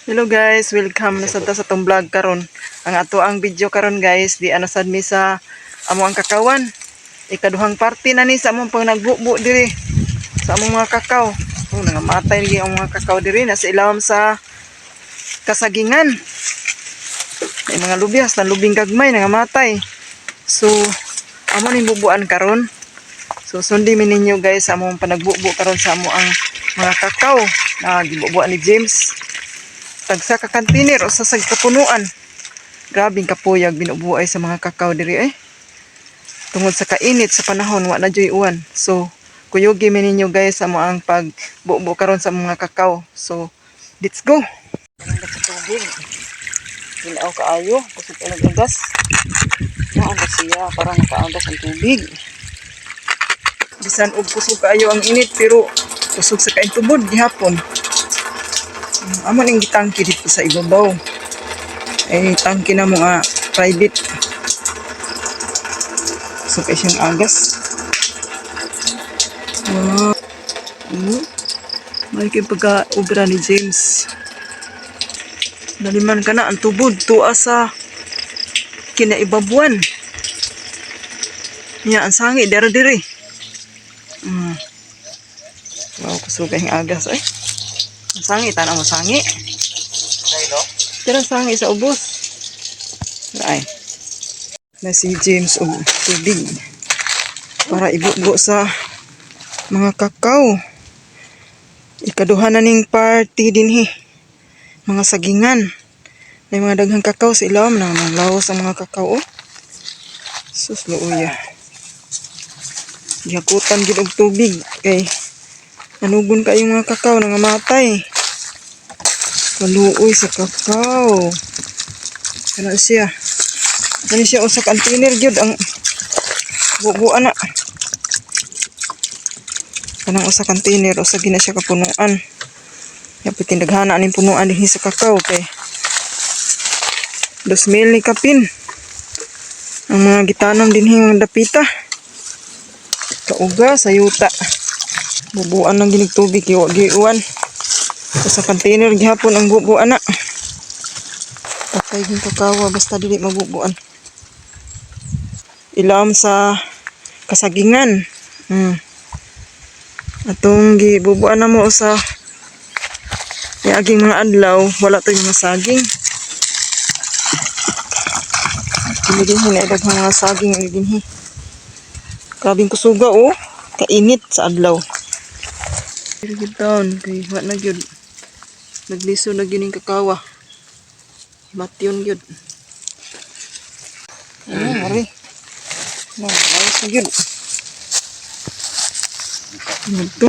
Hello guys, welcome na sa tong vlog karon. Ang ato ang video karon guys, di anasad mi sa amo ang kakawan. Ikaduhang parte na ni sa among pang nagbubo diri sa among mga kakao. Oh, nangamatay lagi ang mga kakao diri na sa ilawom sa kasagingan. May mga lubyas na lubing gagmay nangamatay. So, amo ning bubuan karon. So, sundi mi ninyo guys sa among panagbubo karon sa amo ang mga kakao na gibubuan ni James. Tagsa ka container o sa kapunuan. Grabing kapuyag binubuay sa mga kakao diri tungod sa kainit sa panahon wa na joy uwan. So kuyugi mi ninyo guys amo ang pagbubo karon sa mga kakao. So let's go. Sa tubig. Ginaw kaayo kusog ang agas. Naagas siya parang kaagas ang tubig. Bisan og kusog kaayo ang init pero kusog sa kain tubod gihapon. Amo ning gitangki dito sa ibabaw. Tangki na mga private. So kay siyang agas. May kay pagka-obra ni James. Naliman ka na ang tubod tuwa sa kinaibabuan. Niya ang sangi dere-dere. Wow, kusugay ang agas ay. Ang sangi, tanang mo sangi. Tira sangi sa ubos. Ay. Na si James og tubig para ibubo sa mga kakao. Ikaduha na ning party dinhi. Mga sagingan. May mga daghang kakao sa ilawom na lawas ang mga kakao. Sus luuya. Gihakutan gid og tubig kay nanugon kayo mga kakao nangamatay. Kaluoy sa kakao. Kana siya. Kani siya usa ka container gyud ang bubuan na. Kanang usa container usa gina siya kapunuan. Yapit tindaghana aning punuan dinhi sa kakao kay 2,000 ni kapin. Ang mga gitanam dinhi nga dapita. Kauga sa yuta. Bubuan ng ginig tubig giuwan. Sa container gihapon ang bubuan na. Patay yung kakawa basta dili mabubuan. Ilawom sa kasagingan. Atong gibubuan na mo sa aging mga adlaw wala to yung saging. Dili din hinaidag mga saging dinhi. Kabing kusuga kainit sa adlaw. Good down kay wa na gyud. Nagliso na gyud ning kakawa. Matyon gyud. Mari. Ayos na gyud. Ito.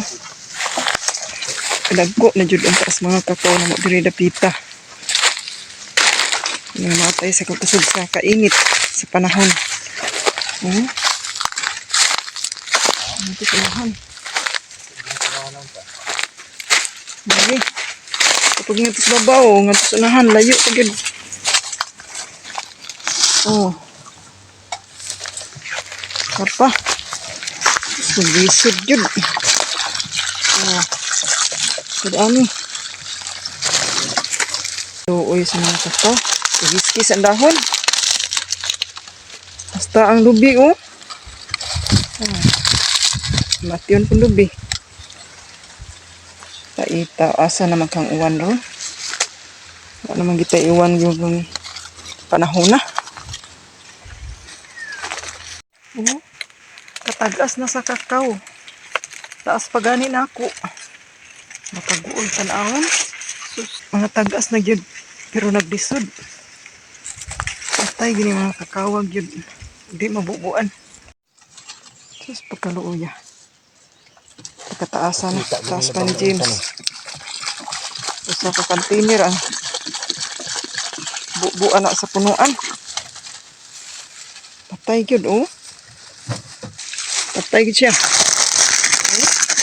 Kadagko na gyud ang taas mga kakao na mo diri dapita. Namatay sa kakusog sa kainit sa panahon. Ito panahon. Mari. Kapag nga ito sa babaw, nga ito sa unahan, layo pa gyud. Karpa. Sugisod gyud. Kadami. Luoy sa mga kakao. Igiskis ang dahon. Basta ang lubi Matyon pun lubi. Taita asa naman kang uwan ron. Wala naman kita iwan yung panahon na. Katagas na sa kakao. Taas pa gani na ako. Makaguol tanawon. Mga tagas na gyud pero nagdisod. Patay gini mga kakawag gyud. Hindi mabubuan. Sus pagkaluoya. Pagkataasan taas pa ni James. Usa ka container ang bubuan na sa punuan. Patay gyud Patay gyud siya.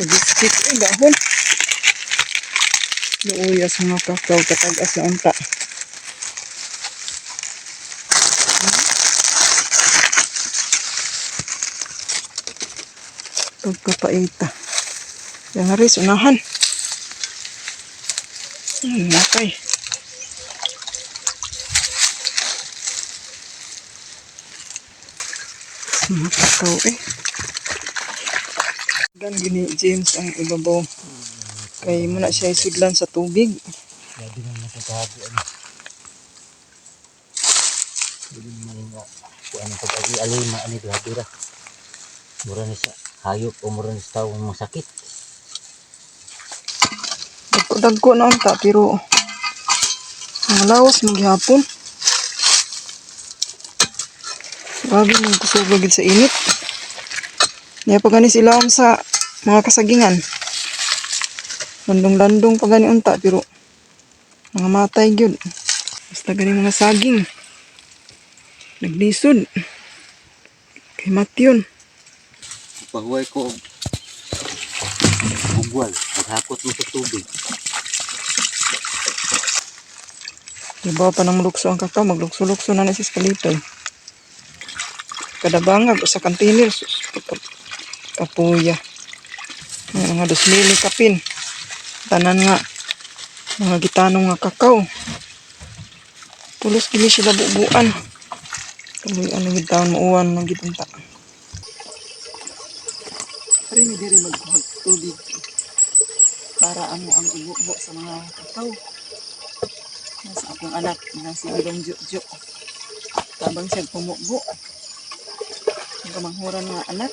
Biskit dahon. Luuya sa mga kakao katagas na unta. Pagkapaita. Yang haris unahan. Matay. Kakao eh. Dan gini James ang ibabaw. Kay muna siya isudlan sa tubig. Jadi na nakakahabi ano. Jadi malinga. Kung ano pag alima ani grabe ra. Mura ni sa hayop o mura ni sa tao masakit. Dagko na unta pero ang lawas maghapon. Grabe mong kusog sa init. Niya pa gani sila sa mga kasagingan. Landong-landong pa gani unta pero mga matay gyud. Basta gani mga saging. Naglisod. Kay matyon. Pahuway ko bugwal. Maghakot mo sa tubig. Diba pa nang lukso ang kakao, maglukso-lukso na sa kalitoy. Kadabangag sa kantinir, kapuya. Mga 2,000 kapin. Tanan nga, mga gitanong nga kakao. Tulos gili sila bubuan. Kamuy ano gitawan mauwan ng gitunta. Pari ni diri magkuhag tubig para amo ang ibubo sa mga kakao. Nasa akong anak, nasa ilong jo-jo. Tabang siya pumubo. Ang kamanghuran nga anak.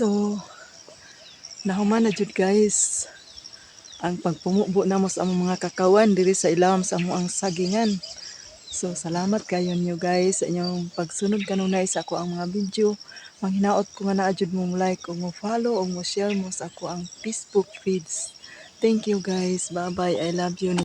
So, nahuman na jud guys ang pagpumubo namo sa among mga kakawan diri sa ilawom sa among sagingan. So, salamat kayo niyo guys sa inyong pagsunod kanunay sa ako ang mga video. Manghinaot ko nga naa jud mo like o mo follow o mo share mo sa ako ang Facebook feeds. Thank you guys. Bye bye. I love you.